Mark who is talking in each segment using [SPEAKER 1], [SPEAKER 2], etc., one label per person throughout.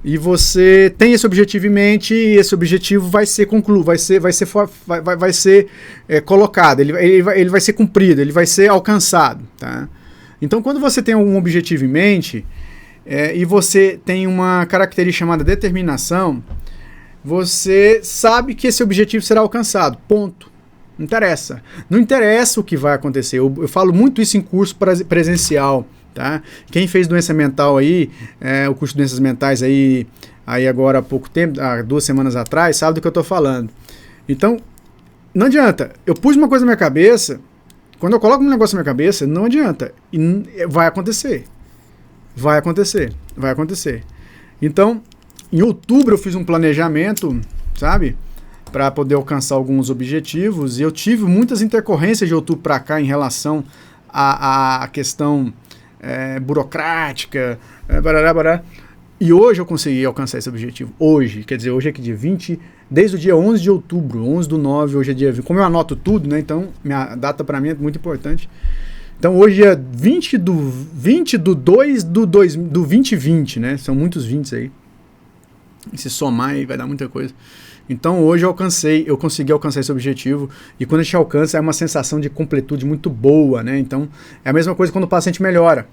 [SPEAKER 1] E você tem esse objetivo em mente e esse objetivo vai ser concluído, vai ser colocado, ele vai ser cumprido, ele vai ser alcançado, tá? Então, quando você tem um objetivo em mente e você tem uma característica chamada determinação, você sabe que esse objetivo será alcançado, ponto. Não interessa. Não interessa o que vai acontecer. Eu falo muito isso em curso presencial. Tá? Quem fez doença mental aí, o curso de doenças mentais aí agora há pouco tempo, há 2 semanas atrás, sabe do que eu tô falando. Então, não adianta. Eu pus uma coisa na minha cabeça, quando eu coloco um negócio na minha cabeça, não adianta. E vai acontecer. Vai acontecer. Vai acontecer. Então, em outubro eu fiz um planejamento, sabe? Para poder alcançar alguns objetivos. E eu tive muitas intercorrências de outubro para cá em relação à questão burocrática, barará. E hoje eu consegui alcançar esse objetivo. Hoje, quer dizer, hoje é que dia 20, desde o dia 11 de outubro, 11/9, hoje é dia 20. Como eu anoto tudo, né? Então, minha data para mim é muito importante. Então, hoje é 20 do 2 do 2020, né? São muitos 20 aí. E se somar aí vai dar muita coisa. Então hoje eu consegui alcançar esse objetivo, e quando a gente alcança é uma sensação de completude muito boa, né? Então é a mesma coisa quando o paciente melhora,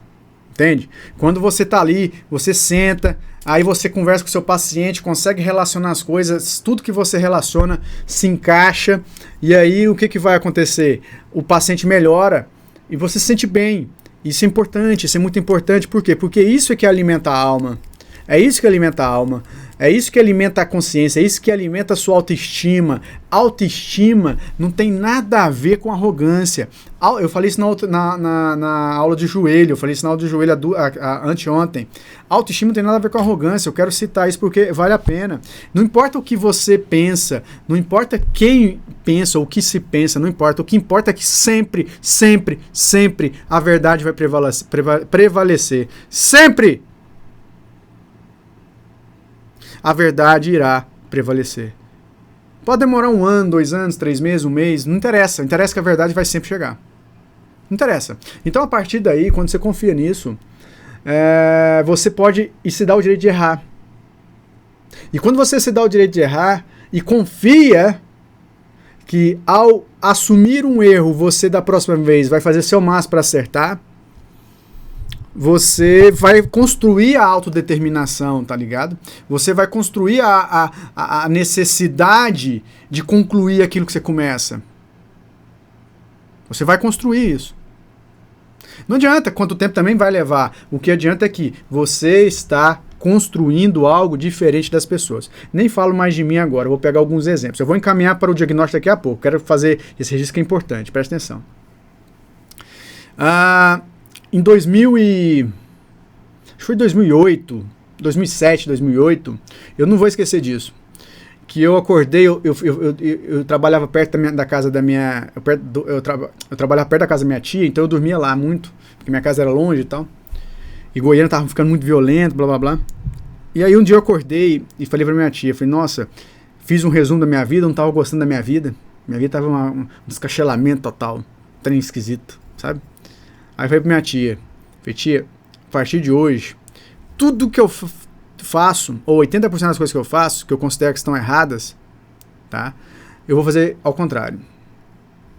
[SPEAKER 1] entende? Quando você está ali, você senta, aí você conversa com o seu paciente, consegue relacionar as coisas, tudo que você relaciona se encaixa, e aí o que vai acontecer? O paciente melhora e você se sente bem. Isso é importante, isso é muito importante, por quê? Porque isso é que alimenta a alma. É isso que alimenta a alma, é isso que alimenta a consciência, é isso que alimenta a sua autoestima. Autoestima não tem nada a ver com arrogância. Eu falei isso na aula de joelho, eu falei isso na aula de joelho anteontem. Autoestima não tem nada a ver com arrogância, eu quero citar isso porque vale a pena. Não importa o que você pensa, não importa quem pensa ou o que se pensa, não importa. O que importa é que sempre, sempre, sempre a verdade vai prevalecer. Sempre! A verdade irá prevalecer. Pode demorar 1 ano, 2 anos, 3 meses, 1 mês, não interessa. Interessa que a verdade vai sempre chegar. Não interessa. Então, a partir daí, quando você confia nisso, você pode se dar o direito de errar. E quando você se dá o direito de errar e confia que ao assumir um erro, você da próxima vez vai fazer seu máximo para acertar, você vai construir a autodeterminação, tá ligado? Você vai construir a necessidade de concluir aquilo que você começa. Você vai construir isso. Não adianta quanto tempo também vai levar. O que adianta é que você está construindo algo diferente das pessoas. Nem falo mais de mim agora, eu vou pegar alguns exemplos. Eu vou encaminhar para o diagnóstico daqui a pouco. Quero fazer esse registro que é importante, presta atenção. Em 2008, 2007, 2008, eu não vou esquecer disso, que eu acordei, eu trabalhava perto da casa da minha, eu trabalhava perto da casa da minha tia, então eu dormia lá muito, porque minha casa era longe e tal, e Goiânia tava ficando muito violento, blá blá blá, e aí um dia eu acordei e falei pra minha tia, falei, nossa, fiz um resumo da minha vida, não tava gostando da minha vida tava um descachelamento total, trem esquisito, sabe? Aí falei pra minha tia, falei, tia, a partir de hoje, tudo que eu faço, ou 80% das coisas que eu faço, que eu considero que estão erradas, tá? Eu vou fazer ao contrário.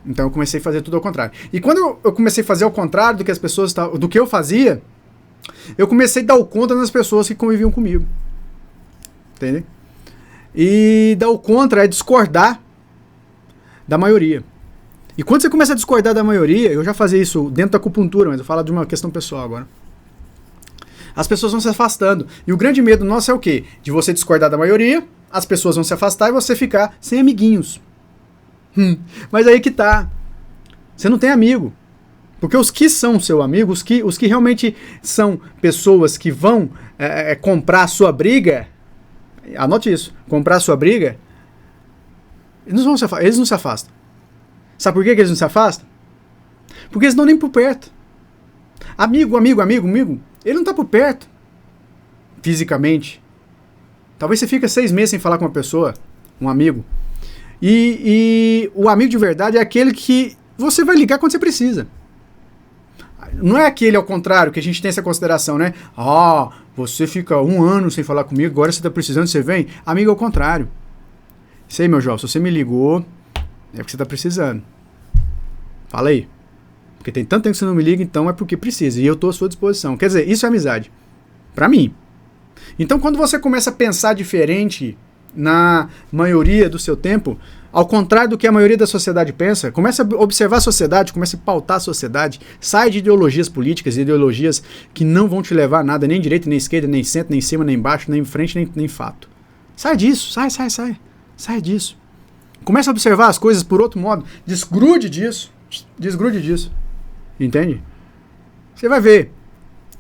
[SPEAKER 1] Então eu comecei a fazer tudo ao contrário. E quando eu comecei a fazer ao contrário do que as pessoas, do que eu fazia, eu comecei a dar o contra nas pessoas que conviviam comigo. Entendeu? E dar o contra é discordar da maioria. E quando você começa a discordar da maioria, eu já fazia isso dentro da acupuntura, mas eu falo de uma questão pessoal agora. As pessoas vão se afastando. E o grande medo nosso é o quê? De você discordar da maioria, as pessoas vão se afastar e você ficar sem amiguinhos. Mas aí que tá. Você não tem amigo. Porque os que são seu amigo, os que realmente são pessoas que vão comprar a sua briga, anote isso, comprar a sua briga, eles não se afastam. Sabe por que eles não se afastam? Porque eles não nem por perto. Amigo, ele não tá por perto. Fisicamente. Talvez você fique 6 meses sem falar com uma pessoa, um amigo. E o amigo de verdade é aquele que você vai ligar quando você precisa. Não é aquele ao contrário, que a gente tem essa consideração, né? você fica 1 ano sem falar comigo, agora você tá precisando, você vem? Amigo, ao contrário. Isso aí, meu jovem, se você me ligou, é porque você tá precisando. Fala aí. Porque tem tanto tempo que você não me liga, então é porque precisa. E eu tô à sua disposição. Quer dizer, isso é amizade. Pra mim. Então, quando você começa a pensar diferente na maioria do seu tempo, ao contrário do que a maioria da sociedade pensa, começa a observar a sociedade, começa a pautar a sociedade, sai de ideologias políticas, ideologias que não vão te levar a nada, nem direita, nem esquerda, nem centro, nem cima, nem embaixo, nem frente, nem fato. Sai disso, sai. Sai disso. Começa a observar as coisas por outro modo, desgrude disso, entende? Você vai ver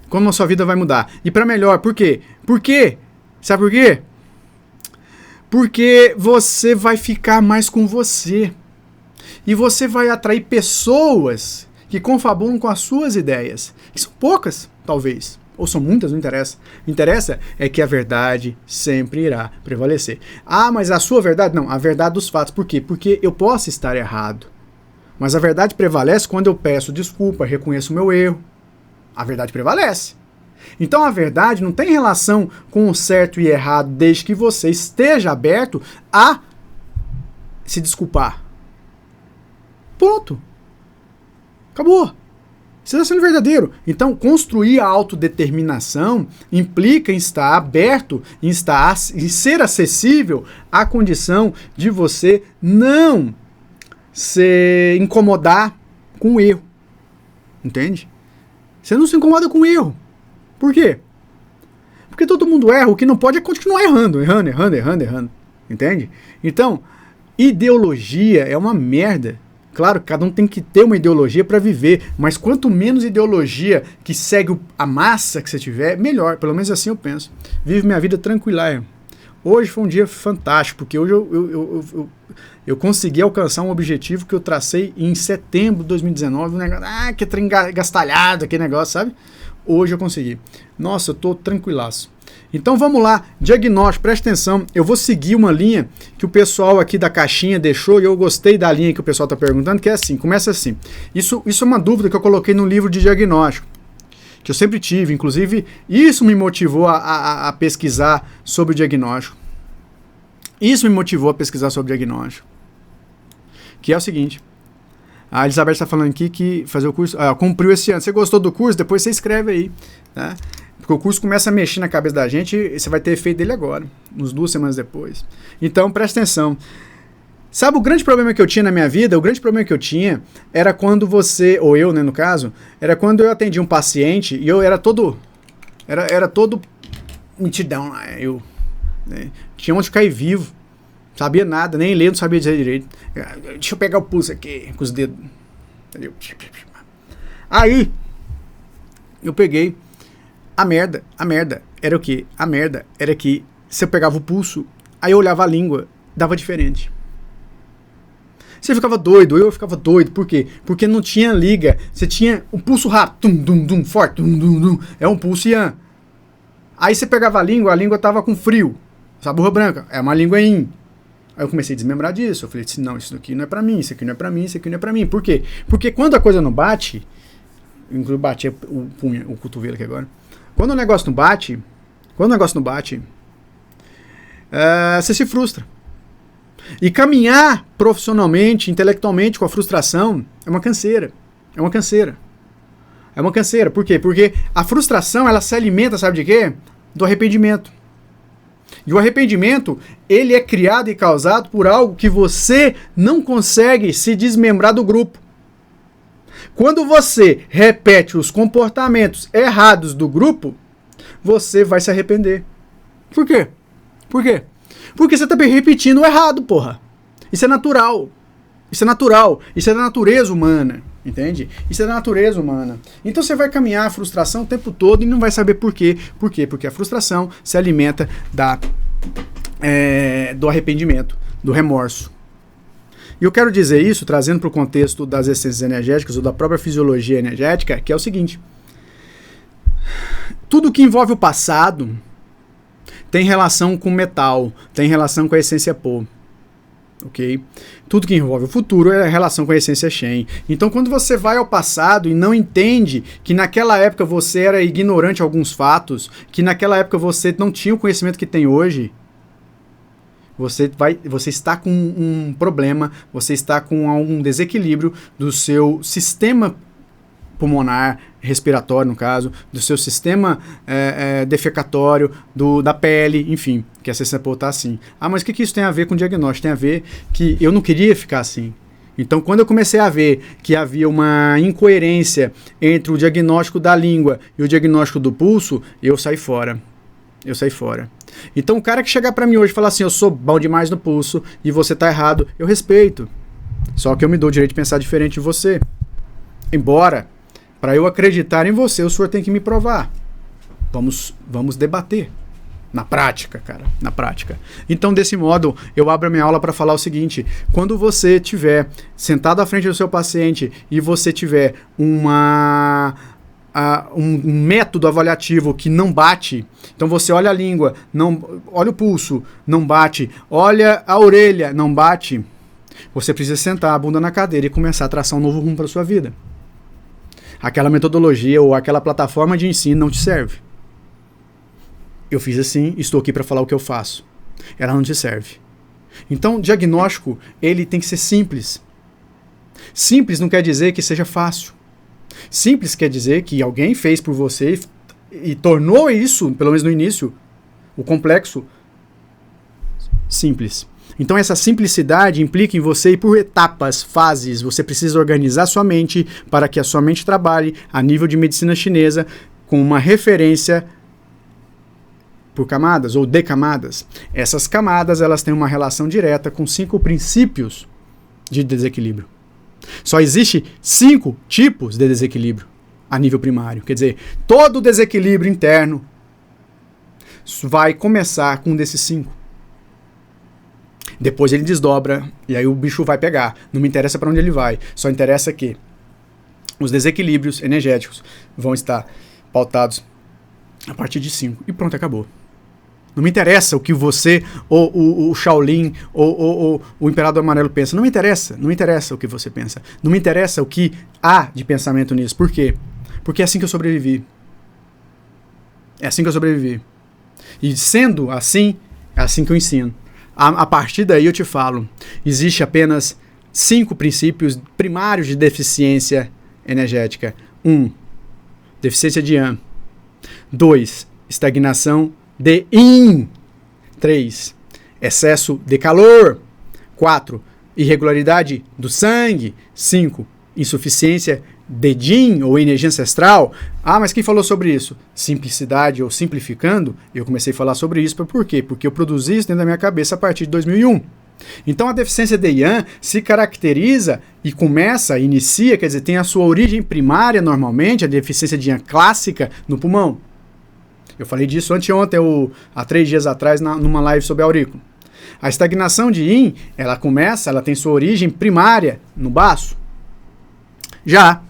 [SPEAKER 1] como a sua vida vai mudar. E para melhor, por quê? Por quê? Sabe por quê? Porque você vai ficar mais com você. E você vai atrair pessoas que confabulam com as suas ideias. Que são poucas, talvez. Ou são muitas, não interessa. O que interessa é que a verdade sempre irá prevalecer. Ah, mas a sua verdade? Não, a verdade dos fatos. Por quê? Porque eu posso estar errado. Mas a verdade prevalece quando eu peço desculpa, reconheço o meu erro. A verdade prevalece. Então a verdade não tem relação com o certo e errado, desde que você esteja aberto a se desculpar. Ponto. Acabou. Você está sendo verdadeiro. Então, construir a autodeterminação implica em estar aberto, em ser acessível à condição de você não se incomodar com o erro. Entende? Você não se incomoda com o erro. Por quê? Porque todo mundo erra, o que não pode é continuar errando. Entende? Então, ideologia é uma merda. Claro, cada um tem que ter uma ideologia para viver, mas quanto menos ideologia que segue a massa que você tiver, melhor. Pelo menos assim eu penso. Vive minha vida tranquila. Hoje foi um dia fantástico, porque hoje eu consegui alcançar um objetivo que eu tracei em setembro de 2019. Um negócio, que trem gastalhado, aquele negócio, sabe? Hoje eu consegui. Nossa, eu tô tranquilaço. Então vamos lá, diagnóstico, presta atenção. Eu vou seguir uma linha que o pessoal aqui da caixinha deixou e eu gostei da linha que o pessoal tá perguntando, que é assim, começa assim. Isso é uma dúvida que eu coloquei no livro de diagnóstico, que eu sempre tive, inclusive isso me motivou a pesquisar sobre o diagnóstico. Isso me motivou a pesquisar sobre o diagnóstico. Que é o seguinte... A Elizabeth está falando aqui que fazer o curso... cumpriu esse ano. Você gostou do curso? Depois você escreve aí. Tá? Porque o curso começa a mexer na cabeça da gente e você vai ter efeito dele agora. Uns 2 semanas depois. Então, presta atenção. Sabe o grande problema que eu tinha na minha vida? O grande problema que eu tinha era quando você... Ou eu, né, no caso. Era quando eu atendia um paciente e eu era todo... Era todo... Mentidão lá. Eu... Né, tinha onde cair vivo. Sabia nada, nem ler, não sabia dizer direito. Deixa eu pegar o pulso aqui, com os dedos. Entendeu? Aí, eu peguei. A merda era o quê? A merda era que se eu pegava o pulso, aí eu olhava a língua, dava diferente. Você ficava doido, eu ficava doido. Por quê? Porque não tinha liga. Você tinha um pulso rápido, forte, é um pulso Ian. Aí você pegava a língua tava com frio. Saburra branca, é uma língua in. Aí eu comecei a desmembrar disso. Eu falei assim, não, isso aqui não é pra mim, isso aqui não é pra mim, isso aqui não é pra mim. Por quê? Porque quando a coisa não bate, inclusive bati o punho, o cotovelo aqui agora. Quando o negócio não bate, você se frustra. E caminhar profissionalmente, intelectualmente com a frustração é uma canseira. É uma canseira. Por quê? Porque a frustração, ela se alimenta, sabe de quê? Do arrependimento. E o arrependimento, ele é criado e causado por algo que você não consegue se desmembrar do grupo. Quando você repete os comportamentos errados do grupo, você vai se arrepender. Por quê? Porque você tá repetindo o errado, porra. Isso é natural. Isso é da natureza humana. Entende? Isso é da natureza humana. Então você vai caminhar a frustração o tempo todo e não vai saber por quê. Por quê? Porque a frustração se alimenta do arrependimento, do remorso. E eu quero dizer isso, trazendo para o contexto das essências energéticas ou da própria fisiologia energética, que é o seguinte. Tudo que envolve o passado tem relação com o metal, tem relação com a essência pô. ok? Tudo que envolve o futuro é a relação com a essência Shen. Então, quando você vai ao passado e não entende que naquela época você era ignorante a alguns fatos, que naquela época você não tinha o conhecimento que tem hoje, você está com um problema, você está com algum desequilíbrio do seu sistema pulmonar, respiratório no caso, do seu sistema defecatório, da pele, enfim, que a CCPO está assim. Ah, mas o que isso tem a ver com o diagnóstico? Tem a ver que eu não queria ficar assim. Então, quando eu comecei a ver que havia uma incoerência entre o diagnóstico da língua e o diagnóstico do pulso, eu saí fora. Então, o cara que chegar para mim hoje e falar assim, eu sou bom demais no pulso e você tá errado, eu respeito. Só que eu me dou o direito de pensar diferente de você. Embora, para eu acreditar em você, o senhor tem que me provar. Vamos debater. Na prática, cara. Na prática. Então, desse modo, eu abro a minha aula para falar o seguinte. Quando você estiver sentado à frente do seu paciente e você tiver um método avaliativo que não bate, então você olha a língua, olha o pulso, não bate, olha a orelha, não bate, você precisa sentar a bunda na cadeira e começar a traçar um novo rumo para sua vida. Aquela metodologia ou aquela plataforma de ensino não te serve. Eu fiz assim, estou aqui para falar o que eu faço. Ela não te serve. Então, diagnóstico, ele tem que ser simples. Simples não quer dizer que seja fácil. Simples quer dizer que alguém fez por você e tornou isso, pelo menos no início, o complexo simples. Então essa simplicidade implica em você ir por etapas, fases. Você precisa organizar sua mente para que a sua mente trabalhe a nível de medicina chinesa com uma referência por camadas ou de camadas. Essas camadas elas têm uma relação direta com 5 princípios de desequilíbrio. Só existe 5 tipos de desequilíbrio a nível primário. Quer dizer, todo desequilíbrio interno vai começar com um desses 5. Depois ele desdobra e aí o bicho vai pegar. Não me interessa para onde ele vai. Só interessa que os desequilíbrios energéticos vão estar pautados a partir de 5. E pronto, acabou. Não me interessa o que você, ou o Shaolin, ou o Imperador Amarelo pensa. Não me interessa o que você pensa. Não me interessa o que há de pensamento nisso. Por quê? Porque é assim que eu sobrevivi. E sendo assim, é assim que eu ensino. A partir daí eu te falo, existe apenas 5 princípios primários de deficiência energética. 1. Deficiência de Yang. 2. Estagnação de Yin. 3. Excesso de calor. 4. Irregularidade do sangue. 5. Insuficiência de Jin ou energia ancestral. Ah, mas quem falou sobre isso? Simplicidade ou simplificando, eu comecei a falar sobre isso. Por quê? Porque eu produzi isso dentro da minha cabeça a partir de 2001. Então a deficiência de Yang se caracteriza e inicia, quer dizer, tem a sua origem primária normalmente, a deficiência de Yang clássica no pulmão. Eu falei disso anteontem, há 3 dias atrás, numa live sobre aurículo. A estagnação de Yin, ela tem sua origem primária no baço. Já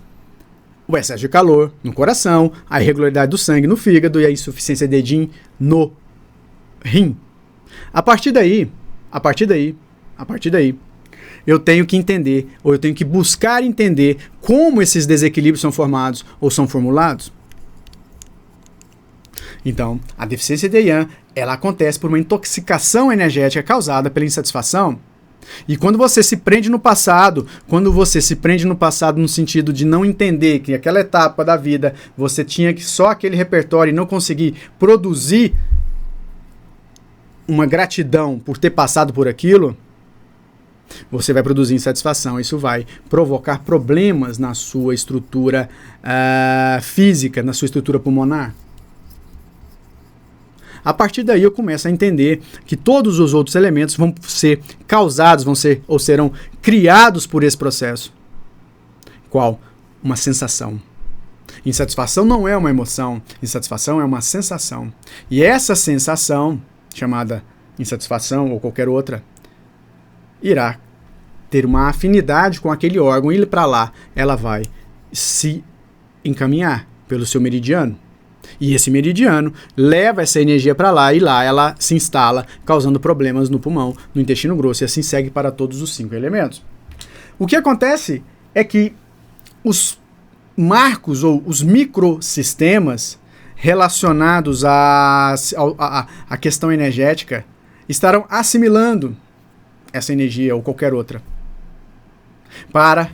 [SPEAKER 1] o excesso de calor no coração, a irregularidade do sangue no fígado e a insuficiência de Jin no rim. A partir daí, eu tenho que entender, ou eu tenho que buscar entender como esses desequilíbrios são formados ou são formulados. Então, a deficiência de Yang, ela acontece por uma intoxicação energética causada pela insatisfação. E quando você se prende no passado, no sentido de não entender que aquela etapa da vida você tinha só aquele repertório e não conseguir produzir uma gratidão por ter passado por aquilo, você vai produzir insatisfação. Isso vai provocar problemas na sua estrutura física, na sua estrutura pulmonar. A partir daí eu começo a entender que todos os outros elementos vão ser causados, ou serão criados por esse processo. Qual? Uma sensação. Insatisfação não é uma emoção, insatisfação é uma sensação. E essa sensação, chamada insatisfação ou qualquer outra, irá ter uma afinidade com aquele órgão e para lá ela vai se encaminhar pelo seu meridiano. E esse meridiano leva essa energia para lá e lá ela se instala, causando problemas no pulmão, no intestino grosso, e assim segue para todos os 5 elementos. O que acontece é que os marcos ou os microsistemas relacionados à questão energética estarão assimilando essa energia ou qualquer outra para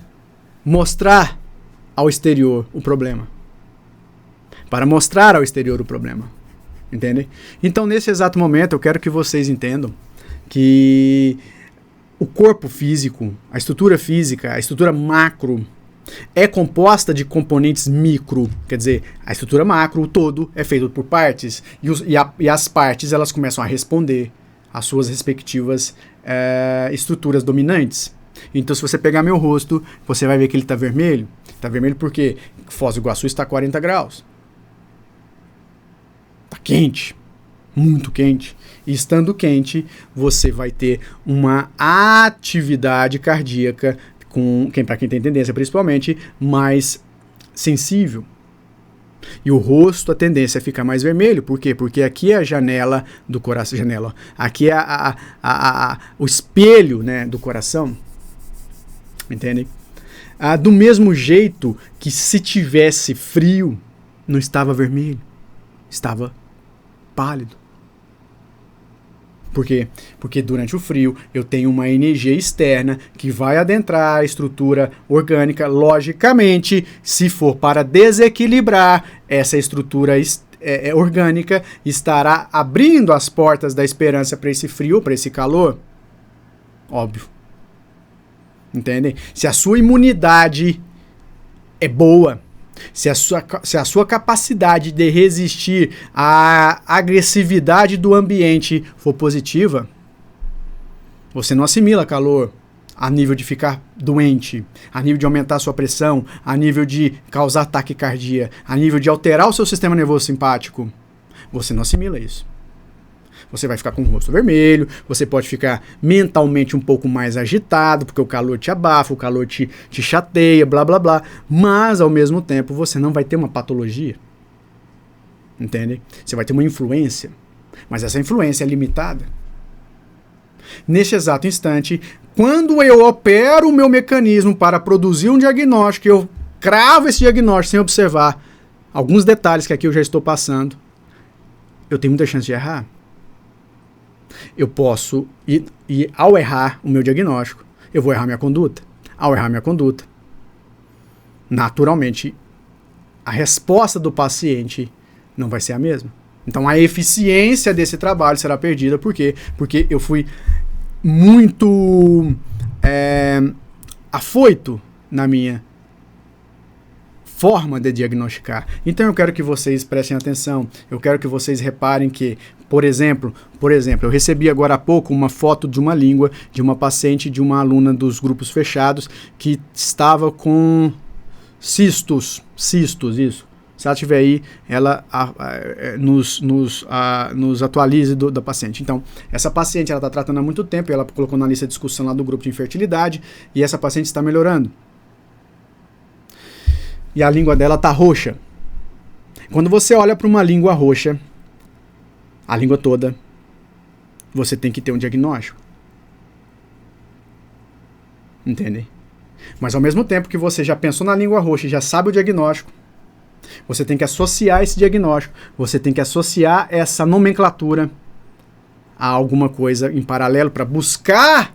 [SPEAKER 1] mostrar ao exterior o problema. Para mostrar ao exterior o problema. Entende? Então, nesse exato momento, eu quero que vocês entendam que o corpo físico, a estrutura macro, é composta de componentes micro. Quer dizer, a estrutura macro, o todo, é feito por partes. E as partes, elas começam a responder às suas respectivas estruturas dominantes. Então, se você pegar meu rosto, você vai ver que ele está vermelho. Está vermelho porque Foz do Iguaçu está a 40 graus. Está quente, muito quente. E estando quente, você vai ter uma atividade cardíaca, para quem tem tendência principalmente, mais sensível. E o rosto, a tendência é ficar mais vermelho. Por quê? Porque aqui é a janela do coração. Aqui é o espelho, né, do coração. Entende? Do mesmo jeito que se tivesse frio, não estava vermelho, estava pálido. Por quê? Porque durante o frio eu tenho uma energia externa que vai adentrar a estrutura orgânica. Logicamente, se for para desequilibrar essa estrutura orgânica, estará abrindo as portas da esperança para esse frio, para esse calor. Óbvio. Entendem? Se a sua imunidade é boa, se a sua capacidade de resistir à agressividade do ambiente for positiva, você não assimila calor a nível de ficar doente, a nível de aumentar a sua pressão, a nível de causar taquicardia, a nível de alterar o seu sistema nervoso simpático. Você não assimila isso. Você vai ficar com o rosto vermelho, você pode ficar mentalmente um pouco mais agitado, porque o calor te abafa, o calor te chateia, blá blá blá, mas ao mesmo tempo você não vai ter uma patologia. Entende? Você vai ter uma influência, mas essa influência é limitada. Neste exato instante, quando eu opero o meu mecanismo para produzir um diagnóstico, eu cravo esse diagnóstico sem observar alguns detalhes que aqui eu já estou passando, eu tenho muita chance de errar. Eu posso, e ao errar o meu diagnóstico, eu vou errar minha conduta. Ao errar minha conduta, naturalmente, a resposta do paciente não vai ser a mesma. Então, a eficiência desse trabalho será perdida. Por quê? Porque eu fui muito afoito na minha forma de diagnosticar. Então eu quero que vocês prestem atenção, eu quero que vocês reparem que, por exemplo, eu recebi agora há pouco uma foto de uma língua de uma paciente, de uma aluna dos grupos fechados, que estava com cistos, isso. Se ela tiver aí, ela nos atualize da paciente. Então, essa paciente ela está tratando há muito tempo, ela colocou na lista de discussão lá do grupo de infertilidade, e essa paciente está melhorando. E a língua dela está roxa. Quando você olha para uma língua roxa, a língua toda, você tem que ter um diagnóstico. Entende? Mas ao mesmo tempo que você já pensou na língua roxa e já sabe o diagnóstico, você tem que associar esse diagnóstico, você tem que associar essa nomenclatura a alguma coisa em paralelo para buscar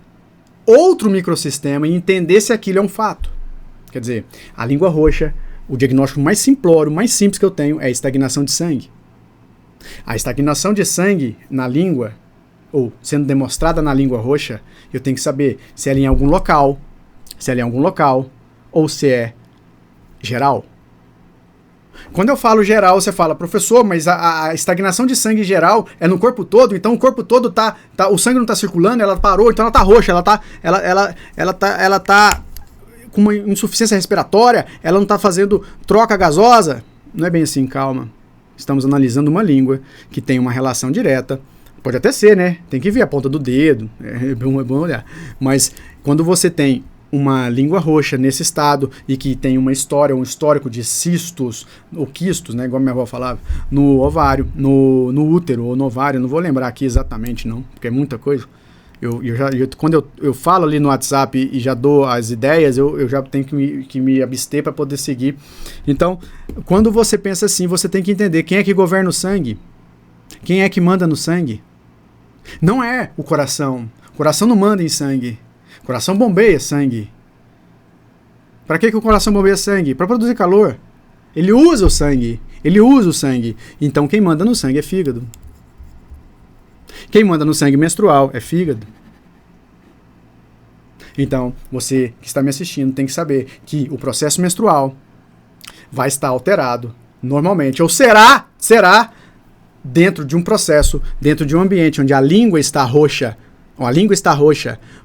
[SPEAKER 1] outro microsistema e entender se aquilo é um fato. Quer dizer, a língua roxa, o diagnóstico mais simplório, mais simples que eu tenho é a estagnação de sangue. A estagnação de sangue na língua, ou sendo demonstrada na língua roxa, eu tenho que saber se ela é em algum local, ou se é geral. Quando eu falo geral, você fala, professor, mas a estagnação de sangue geral é no corpo todo, então o corpo todo o sangue não está circulando, ela parou, então ela está roxa, ela tá com uma insuficiência respiratória, ela não está fazendo troca gasosa. Não é bem assim, calma. Estamos analisando uma língua que tem uma relação direta. Pode até ser, né? Tem que ver a ponta do dedo, é bom olhar. Mas quando você tem uma língua roxa nesse estado e que tem uma história, um histórico de cistos, ou quistos, né, igual minha avó falava, no ovário, no útero ou no ovário, não vou lembrar aqui exatamente não, porque é muita coisa. Quando eu falo ali no WhatsApp e já dou as ideias, eu já tenho que me abster para poder seguir. Então, quando você pensa assim, você tem que entender quem é que governa o sangue, quem é que manda no sangue. Não é o coração. O coração não manda em sangue. O coração bombeia sangue. Para que o coração bombeia sangue? Para produzir calor. Ele usa o sangue. Ele usa o sangue. Então quem manda no sangue é fígado. Quem manda no sangue menstrual é fígado. Então, você que está me assistindo tem que saber que o processo menstrual vai estar alterado normalmente, ou será dentro de um processo, dentro de um ambiente onde a língua está roxa,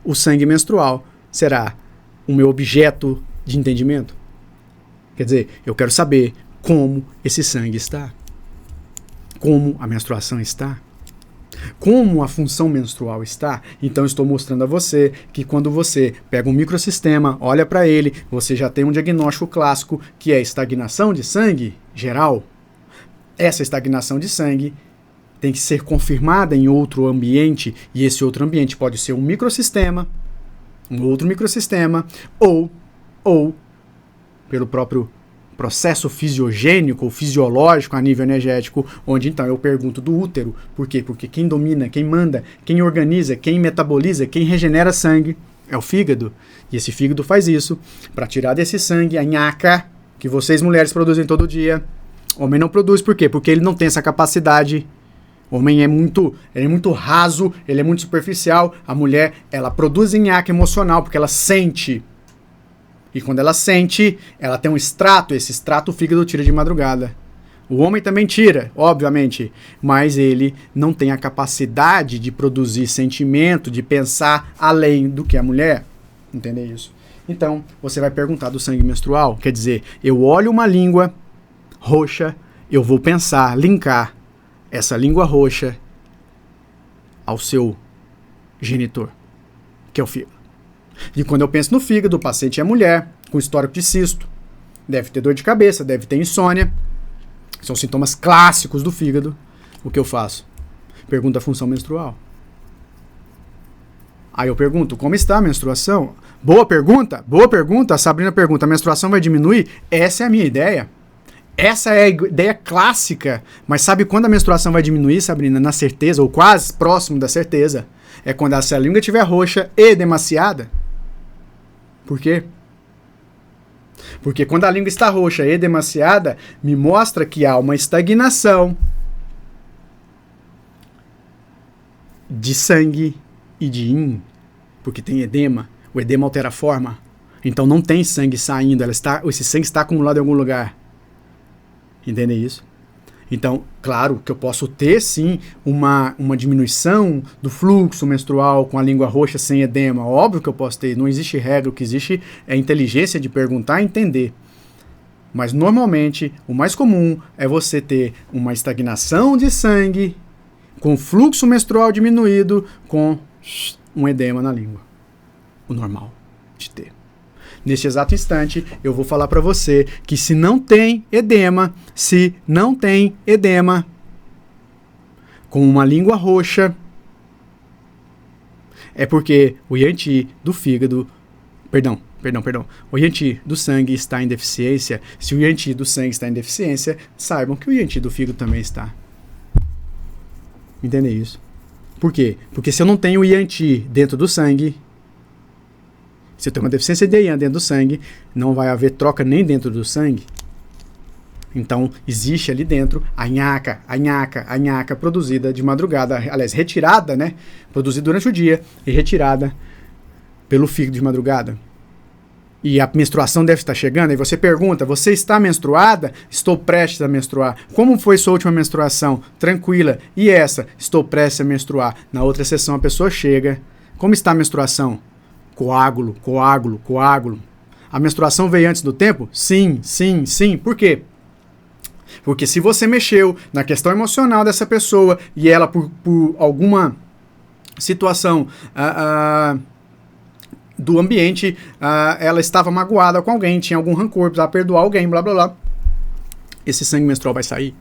[SPEAKER 1] o sangue menstrual será o meu objeto de entendimento. Quer dizer, eu quero saber como esse sangue está, como a menstruação está, como a função menstrual está. Então estou mostrando a você que quando você pega um microsistema, olha para ele, você já tem um diagnóstico clássico que é estagnação de sangue geral. Essa estagnação de sangue tem que ser confirmada em outro ambiente, e esse outro ambiente pode ser um microsistema, um outro microsistema, ou pelo próprio processo fisiogênico ou fisiológico a nível energético, onde então eu pergunto do útero. Por quê? Porque quem domina, quem manda, quem organiza, quem metaboliza, quem regenera sangue é o fígado. E esse fígado faz isso para tirar desse sangue a nhaca que vocês mulheres produzem todo dia. Homem não produz, por quê? Porque ele não tem essa capacidade. O homem é muito raso, ele é muito superficial. A mulher, ela produz nhaca emocional porque ela sente. E quando ela sente, ela tem um extrato, esse extrato o fígado tira de madrugada. O homem também tira, obviamente, mas ele não tem a capacidade de produzir sentimento, de pensar além do que a mulher. Entender isso? Então, você vai perguntar do sangue menstrual, quer dizer, eu olho uma língua roxa, eu vou pensar, linkar essa língua roxa ao seu genitor, que é o fígado. E quando eu penso no fígado, o paciente é mulher, com histórico de cisto, deve ter dor de cabeça, deve ter insônia. São sintomas clássicos do fígado. O que eu faço? Pergunto a função menstrual. Aí eu pergunto, como está a menstruação? Boa pergunta. A Sabrina pergunta, a menstruação vai diminuir? Essa é a minha ideia. Essa é a ideia clássica. Mas sabe quando a menstruação vai diminuir, Sabrina? Na certeza, ou quase próximo da certeza. É quando a língua estiver roxa e demasiada. Por quê? Porque quando a língua está roxa e demasiada, me mostra que há uma estagnação de sangue e de yin, porque tem edema. O edema altera a forma. Então não tem sangue saindo, esse sangue está acumulado em algum lugar. Entendem isso? Então, claro que eu posso ter, sim, uma diminuição do fluxo menstrual com a língua roxa sem edema. Óbvio que eu posso ter. Não existe regra. O que existe é a inteligência de perguntar e entender. Mas, normalmente, o mais comum é você ter uma estagnação de sangue com fluxo menstrual diminuído com um edema na língua. O normal de ter. Neste exato instante, eu vou falar para você que se não tem edema com uma língua roxa, é porque o Yang do fígado, perdão, o Yang do sangue está em deficiência. Se o Yang do sangue está em deficiência, saibam que o Yang do fígado também está. Entendem isso? Por quê? Porque se eu não tenho o Yang dentro do sangue, se eu tenho uma deficiência de Yang dentro do sangue, não vai haver troca nem dentro do sangue. Então, existe ali dentro a nhaca produzida de madrugada, aliás, retirada, né? Produzida durante o dia e retirada pelo fígado de madrugada. E a menstruação deve estar chegando, e você pergunta, você está menstruada? Estou prestes a menstruar. Como foi sua última menstruação? Tranquila. E essa? Estou prestes a menstruar. Na outra sessão a pessoa chega, como está a menstruação? Coágulo. A menstruação veio antes do tempo? Sim. Por quê? Porque se você mexeu na questão emocional dessa pessoa e ela, por alguma situação, do ambiente, ela estava magoada com alguém, tinha algum rancor, precisava perdoar alguém, blá blá blá. Esse sangue menstrual vai sair.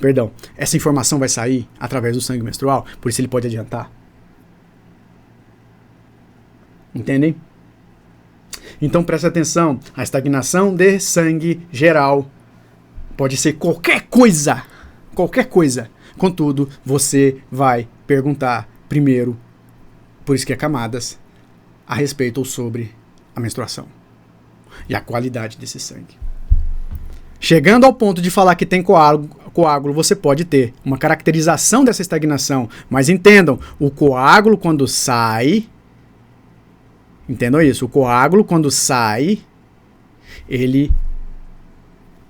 [SPEAKER 1] Perdão, essa informação vai sair através do sangue menstrual, por isso ele pode adiantar. Entendem? Então presta atenção, a estagnação de sangue geral pode ser qualquer coisa. Contudo, você vai perguntar primeiro, por isso que é camadas, a respeito ou sobre a menstruação e a qualidade desse sangue. Chegando ao ponto de falar que tem coágulo, você pode ter uma caracterização dessa estagnação, mas entendam, o coágulo quando sai, entendam isso, o coágulo quando sai, ele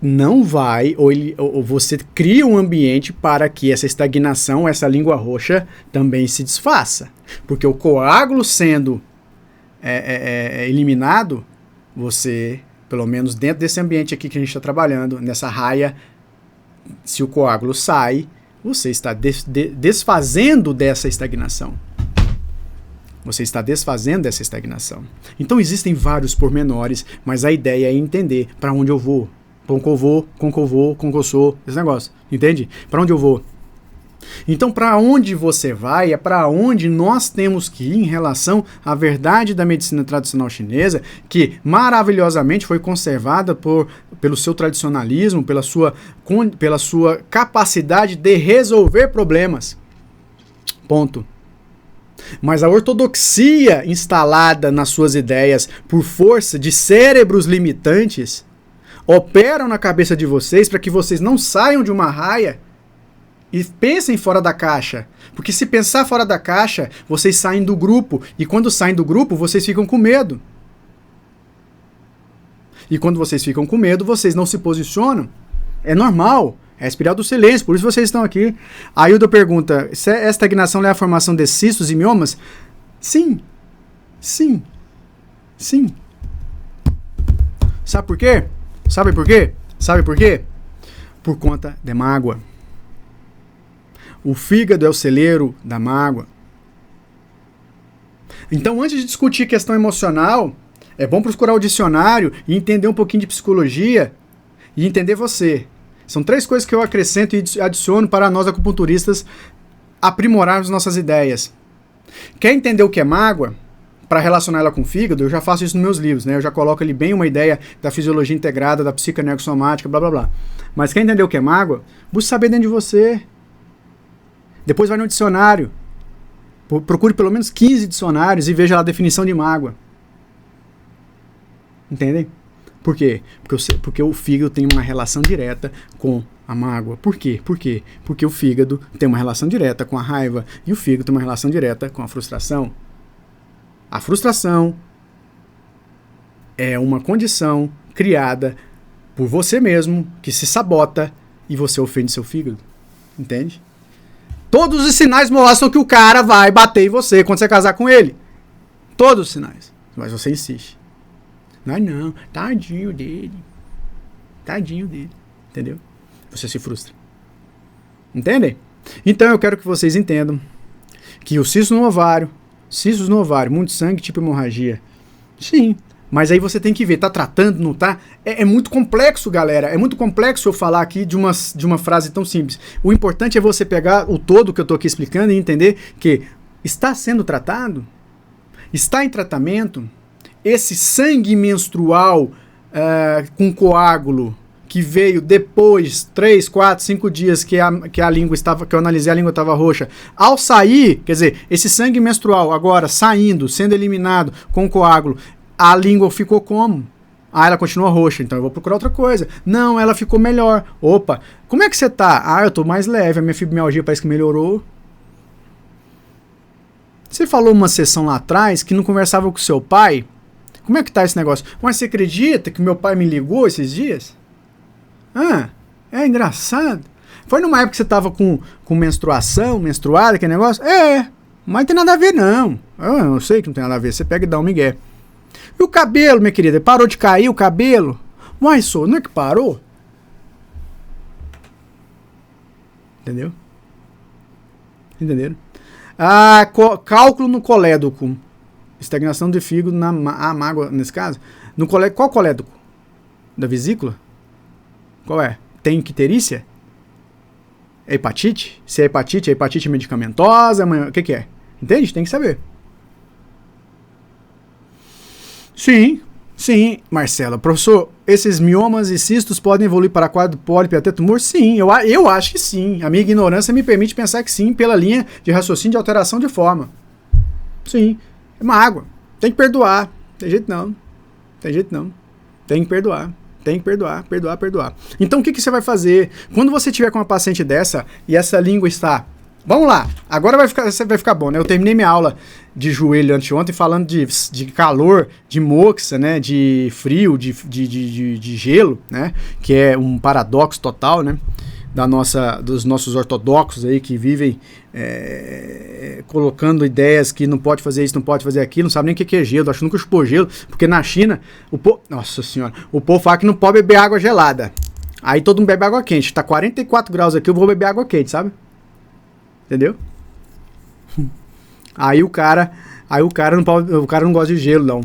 [SPEAKER 1] não vai, ou você cria um ambiente para que essa estagnação, essa língua roxa, também se desfaça. Porque o coágulo sendo eliminado, você, pelo menos dentro desse ambiente aqui que a gente está trabalhando, nessa raia, se o coágulo sai, você está desfazendo dessa estagnação. Você está desfazendo dessa estagnação. Então existem vários pormenores, mas a ideia é entender para onde eu vou. Com que eu vou, esse negócio, entende? Para onde eu vou? Então, para onde você vai é para onde nós temos que ir em relação à verdade da medicina tradicional chinesa, que maravilhosamente foi conservada pelo seu tradicionalismo, pela sua capacidade de resolver problemas. Ponto. Mas a ortodoxia instalada nas suas ideias por força de cérebros limitantes operam na cabeça de vocês para que vocês não saiam de uma raia e pensem fora da caixa. Porque se pensar fora da caixa, vocês saem do grupo. E quando saem do grupo, vocês ficam com medo. E quando vocês ficam com medo, vocês não se posicionam. É normal. É a espiral do silêncio, por isso vocês estão aqui. A Ailda pergunta, se essa estagnação leva à formação de cistos e miomas? Sim. Sim. Sim. Sabe por quê? Sabe por quê? Sabe por quê? Por conta de mágoa. O fígado é o celeiro da mágoa. Então, antes de discutir questão emocional, é bom procurar o dicionário e entender um pouquinho de psicologia e entender você. São 3 coisas que eu acrescento e adiciono para nós acupunturistas aprimorarmos nossas ideias. Quer entender o que é mágoa? Para relacionar ela com o fígado, eu já faço isso nos meus livros, né? Eu já coloco ali bem uma ideia da fisiologia integrada, da psicoenergossomática, blá blá blá. Mas quer entender o que é mágoa? Busque saber dentro de você. Depois vai no dicionário. Procure pelo menos 15 dicionários e veja lá a definição de mágoa. Entendem? Por quê? Porque o fígado tem uma relação direta com a mágoa. Por quê? Porque o fígado tem uma relação direta com a raiva e o fígado tem uma relação direta com a frustração. A frustração é uma condição criada por você mesmo, que se sabota e você ofende seu fígado. Entende? Todos os sinais mostram que o cara vai bater em você quando você casar com ele. Todos os sinais. Mas você insiste. Não, tadinho dele. Tadinho dele. Entendeu? Você se frustra. Entendem? Então eu quero que vocês entendam que o cisto no ovário, muito sangue, tipo hemorragia. Sim, mas aí você tem que ver, tá tratando, não tá? É muito complexo, galera. É muito complexo eu falar aqui de uma frase tão simples. O importante é você pegar o todo que eu tô aqui explicando e entender que está sendo tratado, está em tratamento. Esse sangue menstrual com coágulo que veio depois, 3, 4, 5 dias que a língua estava, que eu analisei, a língua estava roxa. Ao sair, quer dizer, esse sangue menstrual agora saindo, sendo eliminado com coágulo, a língua ficou como? Ela continua roxa, então eu vou procurar outra coisa. Não, ela ficou melhor. Opa, como é que você tá? Eu tô mais leve, a minha fibromialgia parece que melhorou. Você falou uma sessão lá atrás que não conversava com seu pai. Como é que tá esse negócio? Mas você acredita que meu pai me ligou esses dias? É engraçado. Foi numa época que você tava com menstruação, menstruada, aquele negócio? Mas não tem nada a ver, não. Eu sei que não tem nada a ver. Você pega e dá um migué. E o cabelo, minha querida? Parou de cair o cabelo? Mas, só, não é que parou? Entendeu? Entenderam? Cálculo no colédoco. Estagnação de fígado na mágoa, nesse caso. Qual colédoco? Da vesícula? Qual é? Tem icterícia? É hepatite? Se é hepatite medicamentosa, o que é? Entende? Tem que saber. Sim, Marcela. Professor, esses miomas e cistos podem evoluir para quadro pólipo e até tumor? Sim, eu acho que sim. A minha ignorância me permite pensar que sim, pela linha de raciocínio de alteração de forma. Sim, é mágoa. Tem que perdoar. Tem jeito não. Tem que perdoar. Perdoar. Então o que você vai fazer? Quando você tiver com uma paciente dessa e essa língua está... Vamos lá, agora vai ficar bom, né? Eu terminei minha aula de joelho anteontem falando de calor, de moxa, né? De frio, de gelo, né? Que é um paradoxo total, né? Dos nossos ortodoxos aí que vivem colocando ideias que não pode fazer isso, não pode fazer aquilo, não sabe nem o que é gelo, acho que nunca chupou gelo, porque na China, nossa senhora, o povo fala que não pode beber água gelada. Aí todo mundo bebe água quente, tá 44 graus aqui, eu vou beber água quente, sabe? Entendeu? Aí o cara não pode, o cara não gosta de gelo, não.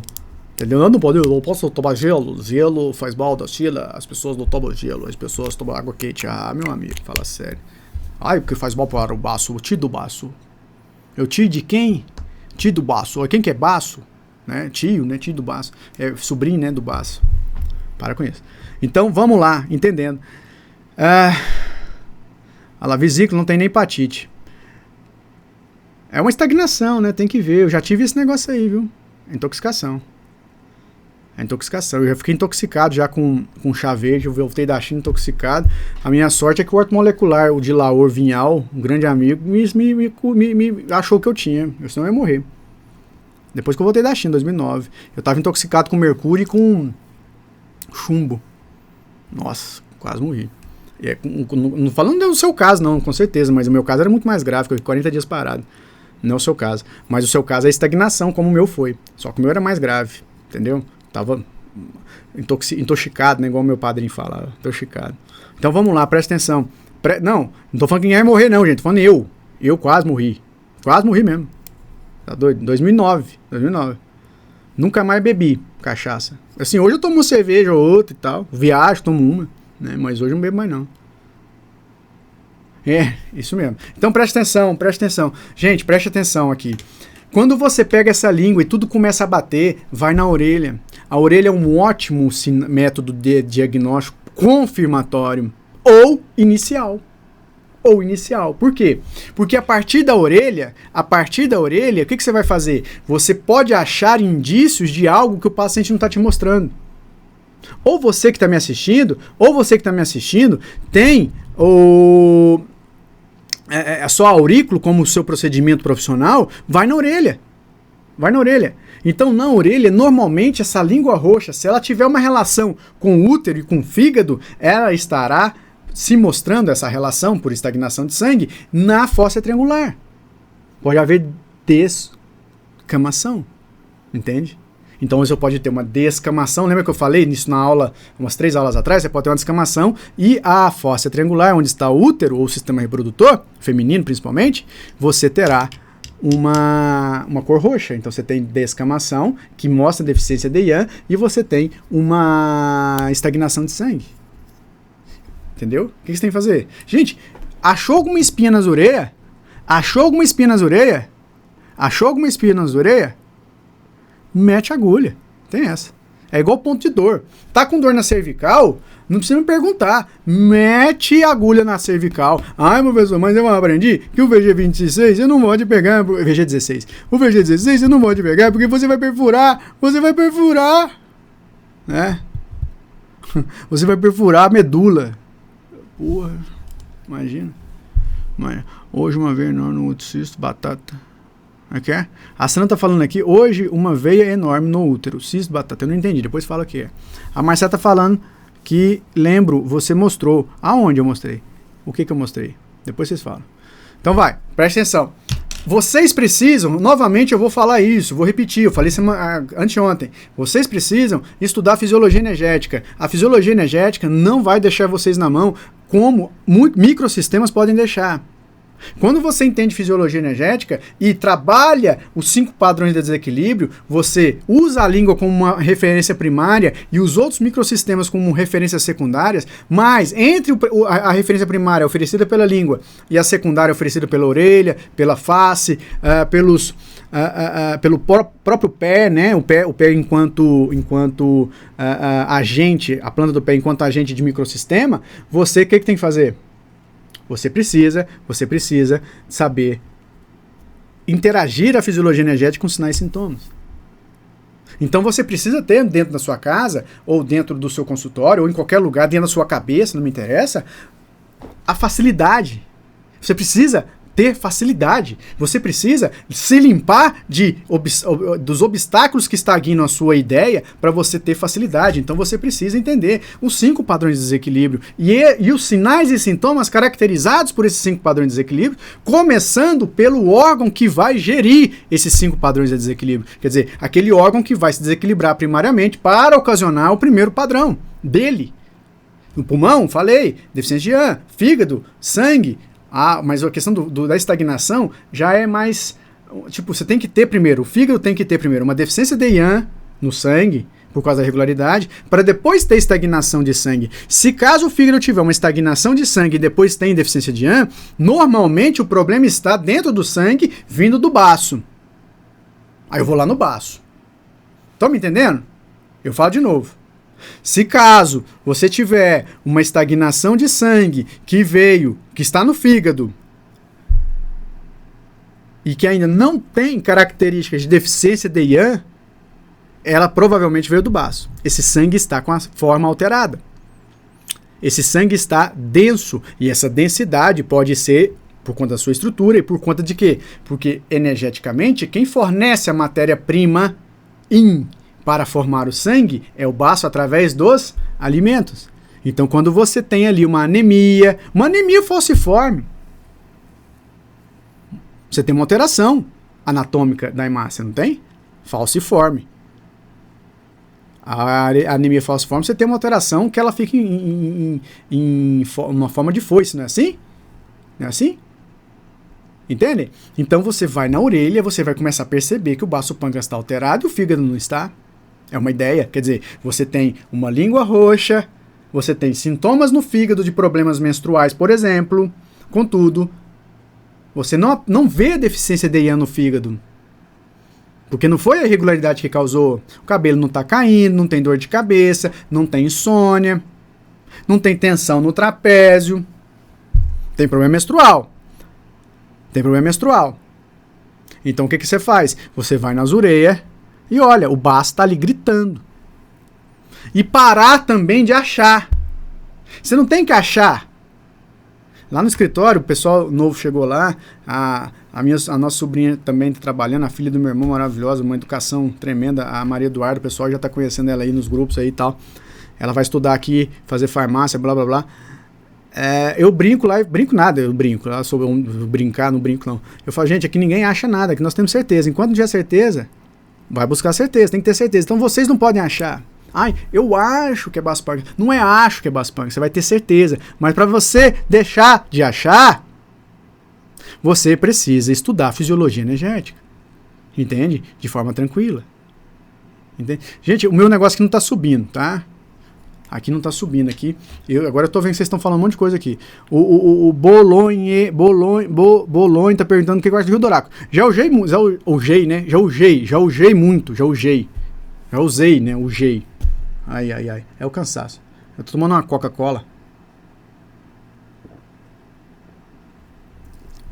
[SPEAKER 1] Entendeu? Eu não posso tomar gelo. Gelo faz mal da China. As pessoas não tomam gelo. As pessoas tomam água quente. Ah, meu amigo, fala sério. Ai, porque faz mal para o baço. O tio do baço. Eu tio de quem? Tio do baço. Quem que é baço? Né? Tio, né? Tio do baço. É sobrinho, né? Do baço. Para com isso. Então, vamos lá. Entendendo. A vesícula não tem nem hepatite. É uma estagnação, né? Tem que ver. Eu já tive esse negócio aí, viu? Intoxicação. Eu já fiquei intoxicado já com chá verde. Eu voltei da China intoxicado. A minha sorte é que o ortomolecular, o de Laor Vinhal, um grande amigo, me achou que eu tinha. Senão eu ia morrer. Depois que eu voltei da China, em 2009. Eu tava intoxicado com mercúrio e com chumbo. Nossa, quase morri. Não falando do seu caso, não, com certeza. Mas o meu caso era muito mais grave, eu fiquei 40 dias parado. Não é o seu caso. Mas o seu caso é estagnação, como o meu foi. Só que o meu era mais grave, entendeu? Tava intoxicado, né? Igual o meu padrinho falava. Intoxicado. Então vamos lá, presta atenção. Não tô falando que ninguém vai morrer, não, gente. Tô falando eu. Eu quase morri. Quase morri mesmo. Tá doido? 2009. Nunca mais bebi cachaça. Assim, hoje eu tomo uma cerveja ou outra e tal. Viajo, tomo uma. Né? Mas hoje eu não bebo mais, não. Isso mesmo. Então presta atenção. Gente, preste atenção aqui. Quando você pega essa língua e tudo começa a bater, vai na orelha. A orelha é um ótimo método de diagnóstico confirmatório ou inicial. Por quê? Porque a partir da orelha, o que você vai fazer? Você pode achar indícios de algo que o paciente não está te mostrando. Ou você que está me assistindo, tem a sua aurículo como o seu procedimento profissional, vai na orelha. Então, na orelha, normalmente, essa língua roxa, se ela tiver uma relação com o útero e com o fígado, ela estará se mostrando essa relação por estagnação de sangue na fossa triangular. Pode haver descamação, entende? Então você pode ter uma descamação, lembra que eu falei nisso na aula, umas 3 aulas atrás, você pode ter uma descamação e a fossa triangular, onde está o útero ou o sistema reprodutor, feminino principalmente, você terá uma cor roxa. Então você tem descamação, que mostra deficiência de IAN, e você tem uma estagnação de sangue. Entendeu? O que você tem que fazer? Gente, achou alguma espinha nas orelhas? Mete a agulha. Tem essa. É igual ponto de dor. Tá com dor na cervical? Não precisa me perguntar. Mete a agulha na cervical. Ai, professor, mas eu aprendi que o VG26 eu não pode pegar. VG16. O VG16 eu não pode pegar porque você vai perfurar. Né? Você vai perfurar a medula. Porra. Imagina. Hoje uma vez no outro cisto, batata. Aqui é? A Sandra tá falando aqui, hoje uma veia enorme no útero, cisto, batata, eu não entendi, depois fala o que é. A Marcela tá falando que, lembro, você mostrou. Aonde eu mostrei? O que eu mostrei? Depois vocês falam. Então vai, presta atenção. Vocês precisam, novamente eu vou falar isso, vou repetir, eu falei anteontem. Vocês precisam estudar fisiologia energética. A fisiologia energética não vai deixar vocês na mão como microsistemas podem deixar. Quando você entende fisiologia energética e trabalha os 5 padrões de desequilíbrio, você usa a língua como uma referência primária e os outros microsistemas como referências secundárias, mas entre a referência primária oferecida pela língua e a secundária oferecida pela orelha, pela face, pelo próprio pé, né? O pé enquanto agente, a planta do pé enquanto agente de microsistema, você o que tem que fazer? Você precisa saber interagir a fisiologia energética com sinais e sintomas. Então você precisa ter dentro da sua casa, ou dentro do seu consultório, ou em qualquer lugar, dentro da sua cabeça, não me interessa, a facilidade. Você precisa ter facilidade. Você precisa se limpar dos obstáculos que estagnam a sua ideia para você ter facilidade. Então você precisa entender os 5 padrões de desequilíbrio e os sinais e sintomas caracterizados por esses 5 padrões de desequilíbrio, começando pelo órgão que vai gerir esses 5 padrões de desequilíbrio. Quer dizer, aquele órgão que vai se desequilibrar primariamente para ocasionar o primeiro padrão dele. No pulmão, falei, deficiência de ar, fígado, sangue. Mas a questão da estagnação já é mais... Tipo, você tem que ter primeiro, o fígado tem que ter primeiro uma deficiência de IAN no sangue, por causa da irregularidade, para depois ter estagnação de sangue. Se caso o fígado tiver uma estagnação de sangue e depois tem deficiência de IAN, normalmente o problema está dentro do sangue, vindo do baço. Aí eu vou lá no baço. Estão me entendendo? Eu falo de novo. Se caso você tiver uma estagnação de sangue que está no fígado e que ainda não tem características de deficiência de IAN, ela provavelmente veio do baço. Esse sangue está com a forma alterada. Esse sangue está denso e essa densidade pode ser por conta da sua estrutura e por conta de quê? Porque energeticamente quem fornece a matéria-prima para formar o sangue é o baço através dos alimentos. Então, quando você tem ali uma anemia falciforme, você tem uma alteração anatômica da hemácia, não tem? Falciforme. A anemia falciforme, você tem uma alteração que ela fica em uma forma de foice, não é assim? Não é assim? Entende? Então, você vai na orelha, você vai começar a perceber que o baço pâncreas está alterado e o fígado não está. É uma ideia, quer dizer, você tem uma língua roxa, você tem sintomas no fígado de problemas menstruais, por exemplo. Contudo, você não vê a deficiência de IAN no fígado. Porque não foi a irregularidade que causou. O cabelo não está caindo, não tem dor de cabeça, não tem insônia, não tem tensão no trapézio. Tem problema menstrual. Então o que você faz? Você vai nas ureias e olha, o baço está ali gritando. E parar também de achar. Você não tem que achar. Lá no escritório, o pessoal novo chegou lá, a nossa sobrinha também está trabalhando, a filha do meu irmão maravilhosa, uma educação tremenda, a Maria Eduardo, o pessoal já está conhecendo ela aí nos grupos aí e tal. Ela vai estudar aqui, fazer farmácia, blá blá blá. Eu brinco lá, eu brinco lá sobre brincar, não brinco não. Eu falo, gente, aqui ninguém acha nada, aqui nós temos certeza. Enquanto não tiver certeza, vai buscar certeza, tem que ter certeza. Então vocês não podem achar. Ai, eu acho que é baço pâncreas. Não é acho que é baço pâncreas, você vai ter certeza. Mas para você deixar de achar, você precisa estudar fisiologia energética. Entende? De forma tranquila. Entende? Gente, o meu negócio aqui não está subindo, tá? Aqui não está subindo aqui. Agora eu tô vendo que vocês estão falando um monte de coisa aqui. O Bolonha tá perguntando o que eu acho do Rio do Oraco. Já usei, né? Já usei muito. Já usei, né? Usei. Ai. É o cansaço. Eu tô tomando uma Coca-Cola.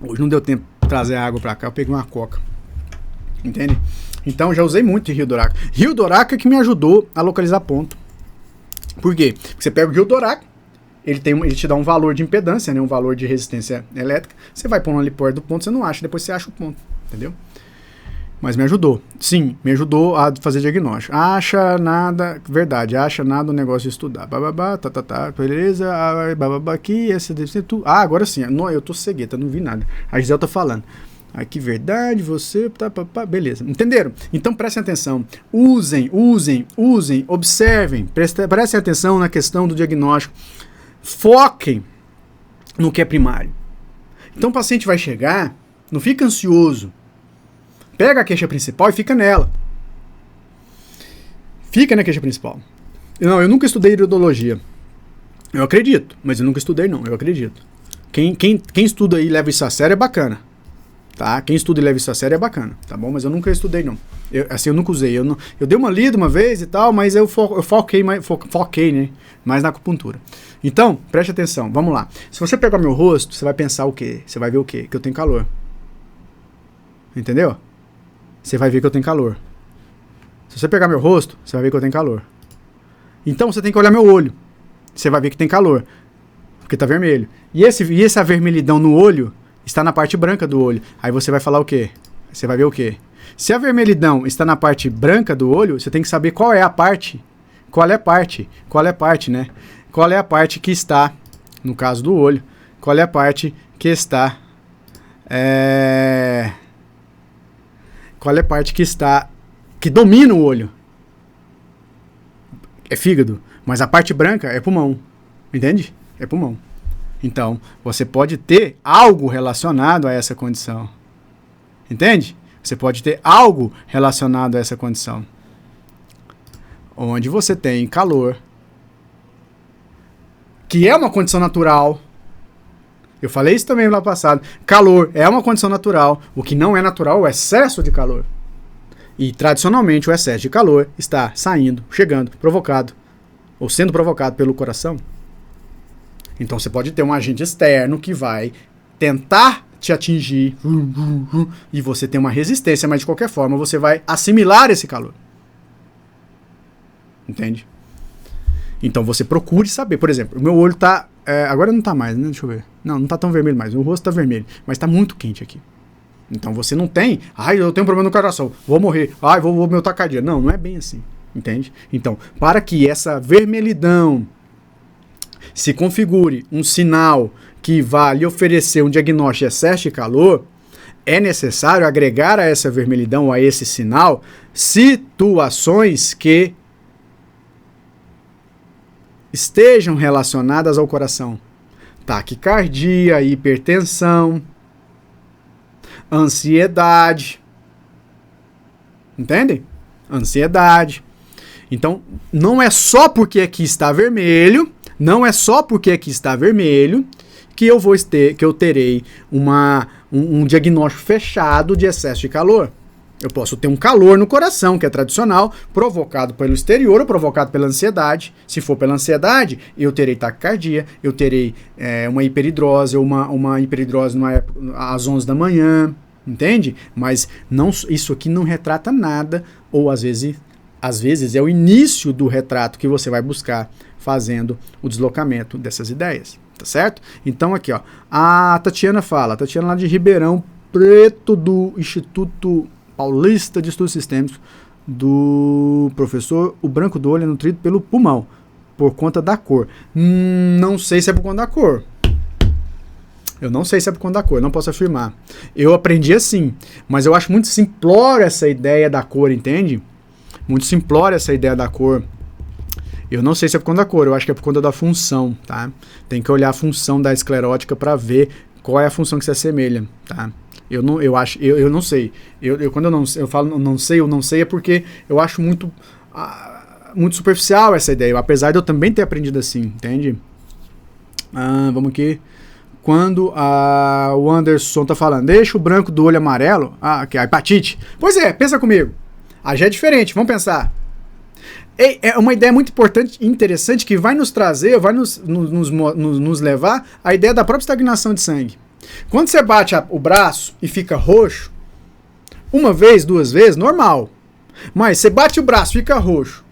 [SPEAKER 1] Hoje não deu tempo de trazer água pra cá. Eu peguei uma Coca. Entende? Então já usei muito de Rio do Oraco. Rio do Oraco é que me ajudou a localizar ponto. Por quê? Porque você pega o Rio do Oraco, ele te dá um valor de impedância, né, um valor de resistência elétrica, você vai pondo ali perto do ponto, você não acha, depois você acha o ponto, entendeu? Mas me ajudou, sim, me ajudou a fazer diagnóstico. Acha nada, verdade, acha nada o negócio de estudar, beleza, aqui, esse tudo. Agora sim, eu tô cegueta, não vi nada, a Gisele tá falando. Que verdade, você, beleza. Entenderam? Então prestem atenção. Usem, observem, prestem atenção na questão do diagnóstico. Foquem no que é primário. Então o paciente vai chegar, não fica ansioso. Pega a queixa principal e fica nela. Fica na queixa principal. Não, eu nunca estudei iridologia. Eu acredito, mas eu nunca estudei não, eu acredito. Quem estuda e leva isso a sério é bacana. Tá? Quem estuda e leva isso a sério é bacana, tá bom? Mas eu nunca estudei não. Eu nunca usei. Eu dei uma lida uma vez e tal, mas eu foquei, né, mais na acupuntura. Então, preste atenção, vamos lá. Se você pegar meu rosto, você vai pensar o quê? Você vai ver o quê? Que eu tenho calor. Entendeu? Você vai ver que eu tenho calor. Se você pegar meu rosto, você vai ver que eu tenho calor. Então você tem que olhar meu olho. Você vai ver que tem calor. Porque tá vermelho. E essa vermelhidão no olho está na parte branca do olho. Aí você vai falar o quê? Você vai ver o quê? Se a vermelhidão está na parte branca do olho, você tem que saber qual é a parte. Qual é a parte, né? Qual é a parte que está, no caso do olho, qual é a parte que está... Qual é a parte que está... que domina o olho? É fígado. Mas a parte branca é pulmão. Entende? É pulmão. Então, você pode ter algo relacionado a essa condição. Entende? Você pode ter algo relacionado a essa condição. Onde você tem calor, que é uma condição natural. Eu falei isso também lá passado. Calor é uma condição natural. O que não é natural é o excesso de calor. E, tradicionalmente, o excesso de calor está saindo, chegando, provocado, ou sendo provocado pelo coração. Então você pode ter um agente externo que vai tentar te atingir e você tem uma resistência, mas de qualquer forma você vai assimilar esse calor. Entende? Então você procure saber. Por exemplo, o meu olho tá... agora não tá mais, né? Deixa eu ver. Não tá tão vermelho mais. O rosto tá vermelho, mas tá muito quente aqui. Então você não tem... eu tenho um problema no coração, vou morrer. Vou meu tacardia. Não é bem assim. Entende? Então, para que essa vermelhidão se configure um sinal que vá lhe oferecer um diagnóstico de excesso de calor, é necessário agregar a essa vermelhidão, a esse sinal, situações que estejam relacionadas ao coração. Taquicardia, hipertensão, ansiedade. Entendem? Ansiedade. Então, não é só porque aqui está vermelho, que eu terei um diagnóstico fechado de excesso de calor. Eu posso ter um calor no coração, que é tradicional, provocado pelo exterior ou provocado pela ansiedade. Se for pela ansiedade, eu terei taquicardia, eu terei uma hiperidrose, ou uma hiperidrose às 11 da manhã, entende? Mas isso aqui não retrata nada, ou às vezes é o início do retrato que você vai buscar fazendo o deslocamento dessas ideias, tá certo? Então aqui, ó, a Tatiana lá de Ribeirão Preto, do Instituto Paulista de Estudos Sistêmicos, do professor, o branco do olho é nutrido pelo pulmão, por conta da cor. Não sei se é por conta da cor. Eu não sei se é por conta da cor, eu não posso afirmar. Eu aprendi assim, mas eu acho muito simplória essa ideia da cor, entende? Muito simplória essa ideia da cor. Eu não sei se é por conta da cor, eu acho que é por conta da função, tá? Tem que olhar a função da esclerótica para ver qual é a função que se assemelha, tá? Eu não sei. Quando eu falo não sei é porque eu acho muito superficial essa ideia, apesar de eu também ter aprendido assim, entende? Vamos aqui. Quando o Anderson tá falando, deixa o branco do olho amarelo, aqui, a hepatite. Pois é, pensa comigo. Já é diferente, vamos pensar. É uma ideia muito importante e interessante que vai nos trazer, vai nos levar à ideia da própria estagnação de sangue. Quando você bate o braço e fica roxo, uma vez, duas vezes, normal. Mas você bate o braço e fica roxo.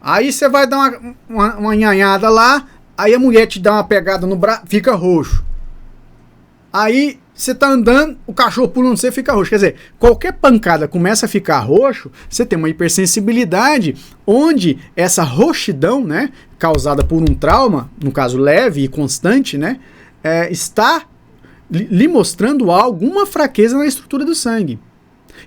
[SPEAKER 1] Aí você vai dar uma nhanhada lá, aí a mulher te dá uma pegada no braço, fica roxo. Aí você tá andando, o cachorro pula no você, fica roxo. Quer dizer, qualquer pancada começa a ficar roxo, você tem uma hipersensibilidade, onde essa roxidão, né, causada por um trauma, no caso leve e constante, né, está lhe mostrando alguma fraqueza na estrutura do sangue.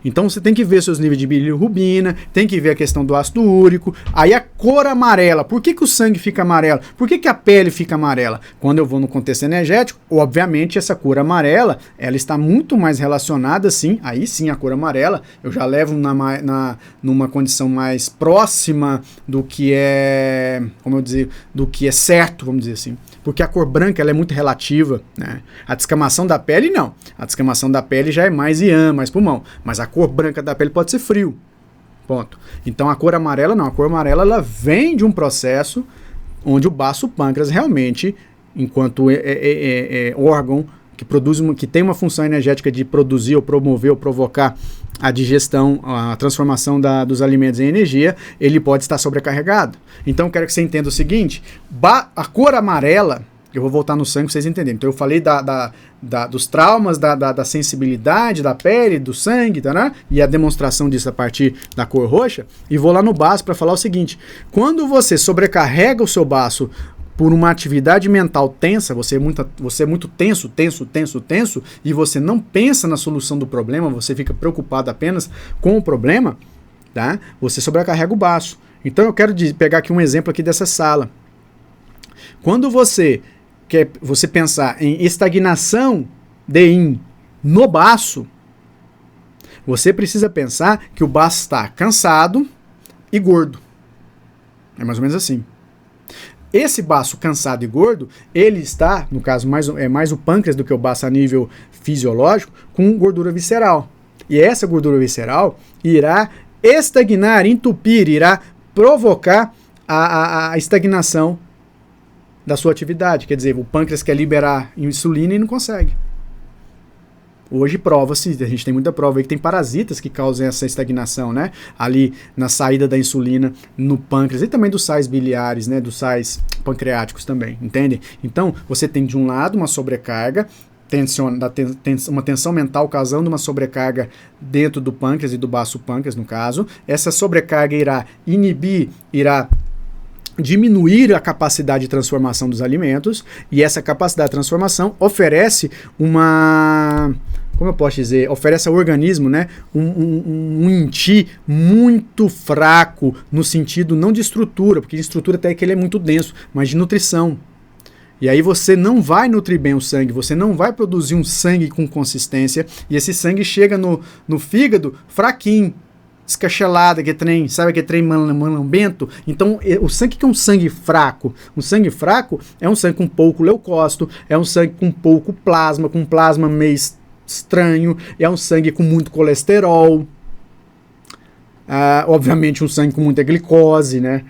[SPEAKER 1] Então você tem que ver seus níveis de bilirrubina, tem que ver a questão do ácido úrico, aí a cor amarela. Por que o sangue fica amarelo? Por que a pele fica amarela? Quando eu vou no contexto energético, obviamente essa cor amarela, ela está muito mais relacionada, sim, aí sim a cor amarela, eu já levo numa condição mais próxima do que é, como eu dizer, do que é certo, vamos dizer assim. Porque a cor branca ela é muito relativa, né? A descamação da pele, não. A descamação da pele já é mais iã, mais pulmão. Mas a cor branca da pele pode ser frio. Ponto. Então a cor amarela, não. A cor amarela, ela vem de um processo onde o baço pâncreas realmente, enquanto órgão que produz que tem uma função energética de produzir ou promover ou provocar a digestão, a transformação dos alimentos em energia, ele pode estar sobrecarregado. Então, eu quero que você entenda o seguinte, a cor amarela, eu vou voltar no sangue para vocês entenderem. Então, eu falei dos traumas, da sensibilidade da pele, do sangue, tá, né? E a demonstração disso a partir da cor roxa, e vou lá no baço para falar o seguinte, quando você sobrecarrega o seu baço por uma atividade mental tensa, você é muito tenso, e você não pensa na solução do problema, você fica preocupado apenas com o problema, tá? Você sobrecarrega o baço. Então eu quero pegar aqui um exemplo aqui dessa sala. Quando você pensar em estagnação de yin no baço, você precisa pensar que o baço está cansado e gordo. É mais ou menos assim. Esse baço cansado e gordo, ele está, no caso, mais o pâncreas do que o baço a nível fisiológico, com gordura visceral. E essa gordura visceral irá estagnar, entupir, irá provocar a estagnação da sua atividade. Quer dizer, o pâncreas quer liberar insulina e não consegue. Hoje prova-se, a gente tem muita prova aí que tem parasitas que causam essa estagnação, né? Ali na saída da insulina no pâncreas e também dos sais biliares, né? Dos sais pancreáticos também, entende? Então, você tem de um lado uma sobrecarga, uma tensão mental causando uma sobrecarga dentro do pâncreas e do baço pâncreas, no caso. Essa sobrecarga irá diminuir a capacidade de transformação dos alimentos, e essa capacidade de transformação oferece como eu posso dizer, oferece ao organismo, né, um inti muito fraco, no sentido não de estrutura, porque de estrutura até que ele é muito denso, mas de nutrição. E aí você não vai nutrir bem o sangue, você não vai produzir um sangue com consistência, e esse sangue chega no fígado fraquinho, escachelada, sabe que trem malambento? Então, o sangue que é um sangue fraco é um sangue com pouco leucócito, é um sangue com pouco plasma, com plasma meio estranho, é um sangue com muito colesterol, obviamente um sangue com muita glicose, né?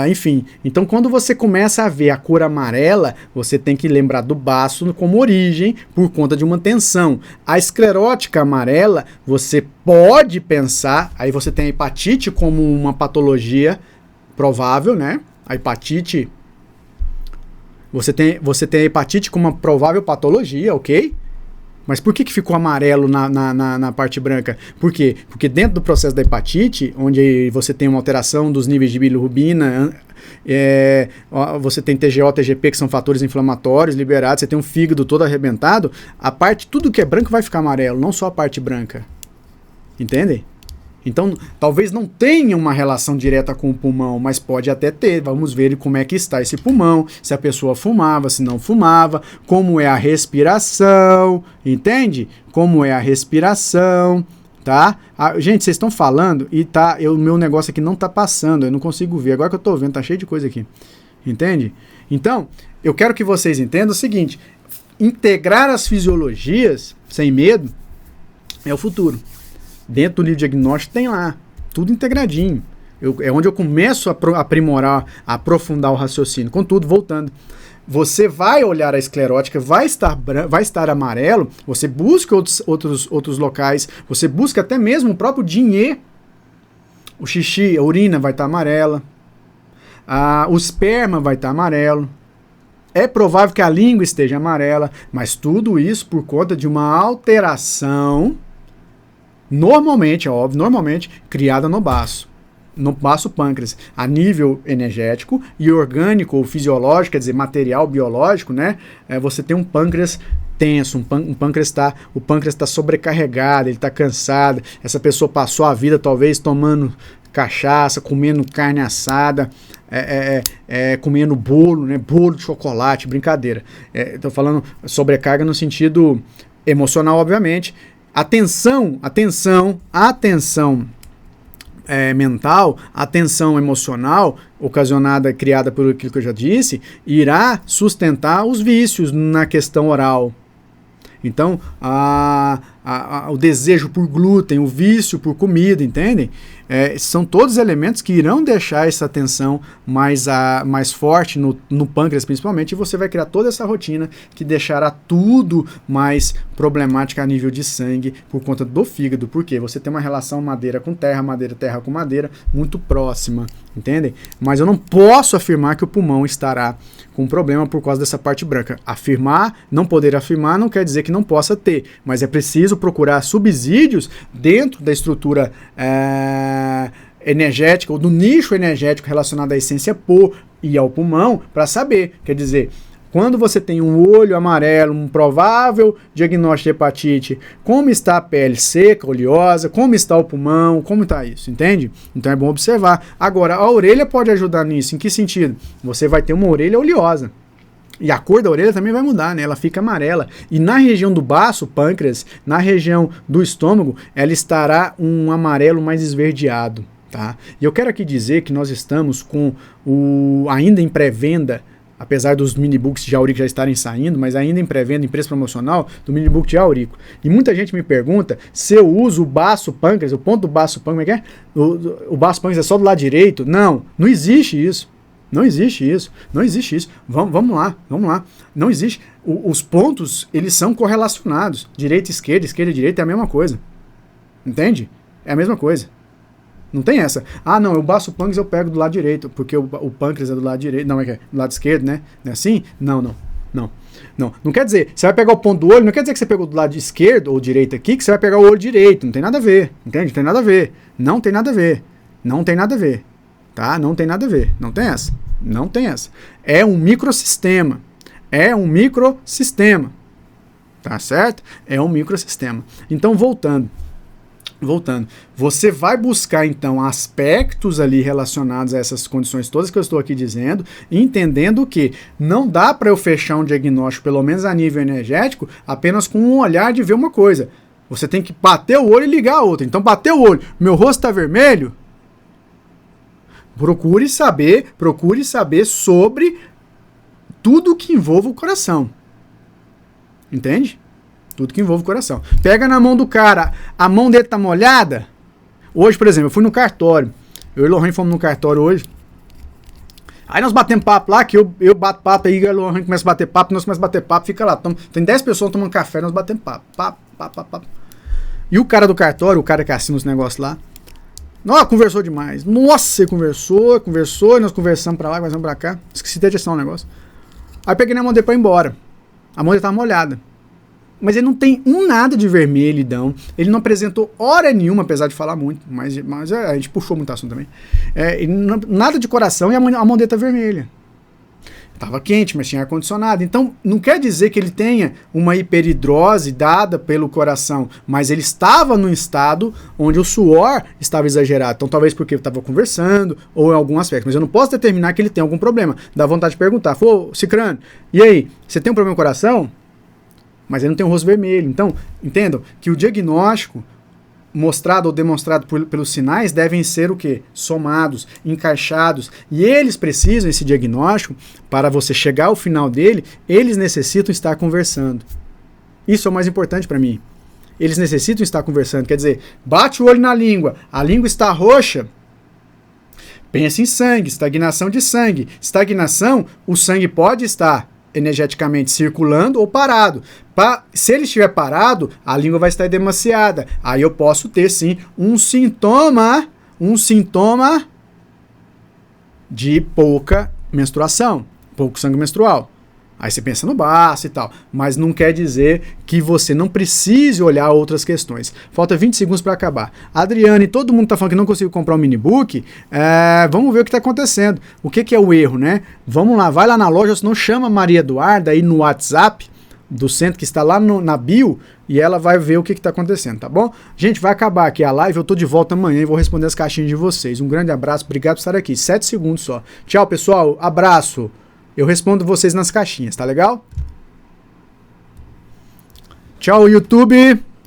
[SPEAKER 1] Enfim, então quando você começa a ver a cor amarela, você tem que lembrar do baço como origem por conta de uma tensão. A esclerótica amarela, você pode pensar, aí você tem a hepatite como uma patologia provável, né? A hepatite, você tem a hepatite como uma provável patologia, ok? Mas por que ficou amarelo na parte branca? Por quê? Porque dentro do processo da hepatite, onde você tem uma alteração dos níveis de bilirrubina, você tem TGO, TGP, que são fatores inflamatórios liberados, você tem um fígado todo arrebentado, tudo que é branco vai ficar amarelo, não só a parte branca. Entendem? Então, talvez não tenha uma relação direta com o pulmão, mas pode até ter. Vamos ver como é que está esse pulmão, se a pessoa fumava, se não fumava, como é a respiração, entende? Como é a respiração, tá? Gente, vocês estão falando e o meu negócio aqui não tá passando, eu não consigo ver. Agora que eu tô vendo, tá cheio de coisa aqui, entende? Então, eu quero que vocês entendam o seguinte, integrar as fisiologias sem medo é o futuro. Dentro do livro diagnóstico tem lá, tudo integradinho. É onde eu começo a aprimorar, a aprofundar o raciocínio. Contudo, voltando, você vai olhar a esclerótica, vai estar amarelo, você busca outros locais, você busca até mesmo o próprio dinheiro. O xixi, a urina vai estar amarela, o esperma vai estar amarelo. É provável que a língua esteja amarela, mas tudo isso por conta de uma alteração normalmente criada no baço pâncreas, a nível energético e orgânico ou fisiológico, quer dizer, material biológico, né? Você tem um pâncreas tenso, o pâncreas está sobrecarregado, ele está cansado, essa pessoa passou a vida talvez tomando cachaça, comendo carne assada, comendo bolo, né? Bolo de chocolate, brincadeira. Estou falando sobrecarga no sentido emocional, obviamente. Atenção mental, a tensão emocional ocasionada, criada por aquilo que eu já disse, irá sustentar os vícios na questão oral. Então, o desejo por glúten, o vício por comida, entendem? São todos elementos que irão deixar essa tensão mais forte no pâncreas, principalmente, e você vai criar toda essa rotina que deixará tudo mais problemático a nível de sangue por conta do fígado, porque você tem uma relação madeira com terra com madeira muito próxima, entendem? Mas eu não posso afirmar que o pulmão estará com problema por causa dessa parte branca. Não poder afirmar não quer dizer que não possa ter, mas é preciso procurar subsídios dentro da estrutura energética ou do nicho energético relacionado à essência pô e ao pulmão para saber. Quer dizer, quando você tem um olho amarelo, um provável diagnóstico de hepatite, como está a pele seca, oleosa, como está o pulmão, como está isso, entende? Então é bom observar. Agora, a orelha pode ajudar nisso. Em que sentido? Você vai ter uma orelha oleosa. E a cor da orelha também vai mudar, né? Ela fica amarela. E na região do baço, pâncreas, na região do estômago, ela estará um amarelo mais esverdeado, tá? E eu quero aqui dizer que nós estamos com ainda em pré-venda, apesar dos minibooks de Aurico já estarem saindo, mas ainda em pré-venda, em preço promocional, do minibook de Aurico. E muita gente me pergunta se eu uso o baço pâncreas, o ponto do baço pâncreas, o baço pâncreas é só do lado direito? Não existe isso. Não existe isso. Vamos lá. Não existe. Os pontos, eles são correlacionados. Direita, esquerda, direita é a mesma coisa. Entende? É a mesma coisa. Não tem essa. Não, o baço pâncreas eu pego do lado direito, porque o pâncreas é do lado direito. Não, do lado esquerdo, né? Não é assim? Não quer dizer, você vai pegar o ponto do olho, não quer dizer que você pegou do lado esquerdo ou direito aqui, que você vai pegar o olho direito. Não tem nada a ver. Entende? Não tem nada a ver. Tá? Não tem nada a ver. Não tem essa. É um microsistema. Tá certo? É um microsistema. Então, voltando. Você vai buscar, então, aspectos ali relacionados a essas condições todas que eu estou aqui dizendo, entendendo que não dá para eu fechar um diagnóstico, pelo menos a nível energético, apenas com um olhar de ver uma coisa. Você tem que bater o olho e ligar a outra. Então, bateu o olho, meu rosto está vermelho? Procure saber sobre tudo que envolve o coração. Entende? Tudo que envolve o coração. Pega na mão do cara, a mão dele tá molhada. Hoje, por exemplo, eu fui no cartório. Eu e o Lohan fomos no cartório hoje. Aí nós batemos papo lá, que eu bato papo, aí o Lohan começa a bater papo, nós começamos a bater papo, fica lá. Tem 10 pessoas tomando café, nós batemos papo. E o cara do cartório, o cara que assina os negócios lá, conversou demais. Nossa, ele conversou, e nós conversamos pra lá, conversamos pra cá. Esqueci de adicionar um negócio. Aí peguei na mão dele pra ir embora. A mão dele tava molhada. Mas ele não tem nada de vermelhidão. Ele não apresentou hora nenhuma, apesar de falar muito. Mas a gente puxou muito assunto também. Nada de coração e a mão dele tá vermelha. Tava quente, mas tinha ar-condicionado. Então, não quer dizer que ele tenha uma hiperidrose dada pelo coração, mas ele estava num estado onde o suor estava exagerado. Então, talvez porque eu estava conversando, ou em algum aspecto. Mas eu não posso determinar que ele tem algum problema. Dá vontade de perguntar. Cicrano, e aí, você tem um problema no coração? Mas ele não tem um rosto vermelho. Então, entendam que o diagnóstico mostrado ou demonstrado pelos sinais devem ser o quê? Somados, encaixados. E eles precisam, esse diagnóstico, para você chegar ao final dele, eles necessitam estar conversando. Isso é o mais importante para mim. Eles necessitam estar conversando. Quer dizer, bate o olho na língua, a língua está roxa, pensa em sangue, estagnação de sangue. Estagnação, o sangue pode estar energeticamente circulando ou parado. Se ele estiver parado, a língua vai estar edemaciada. Aí eu posso ter, sim, um sintoma de pouca menstruação, pouco sangue menstrual. Aí você pensa no baço e tal, mas não quer dizer que você não precise olhar outras questões. Falta 20 segundos para acabar. Adriane, todo mundo está falando que não conseguiu comprar um minibook. Vamos ver o que está acontecendo. O que é o erro, né? Vamos lá, vai lá na loja, se não chama Maria Eduarda aí no WhatsApp do centro que está lá na bio e ela vai ver o que está acontecendo, tá bom? Gente, vai acabar aqui a live, eu tô de volta amanhã e vou responder as caixinhas de vocês. Um grande abraço, obrigado por estar aqui. 7 segundos só. Tchau, pessoal, abraço. Eu respondo vocês nas caixinhas, tá legal? Tchau, YouTube.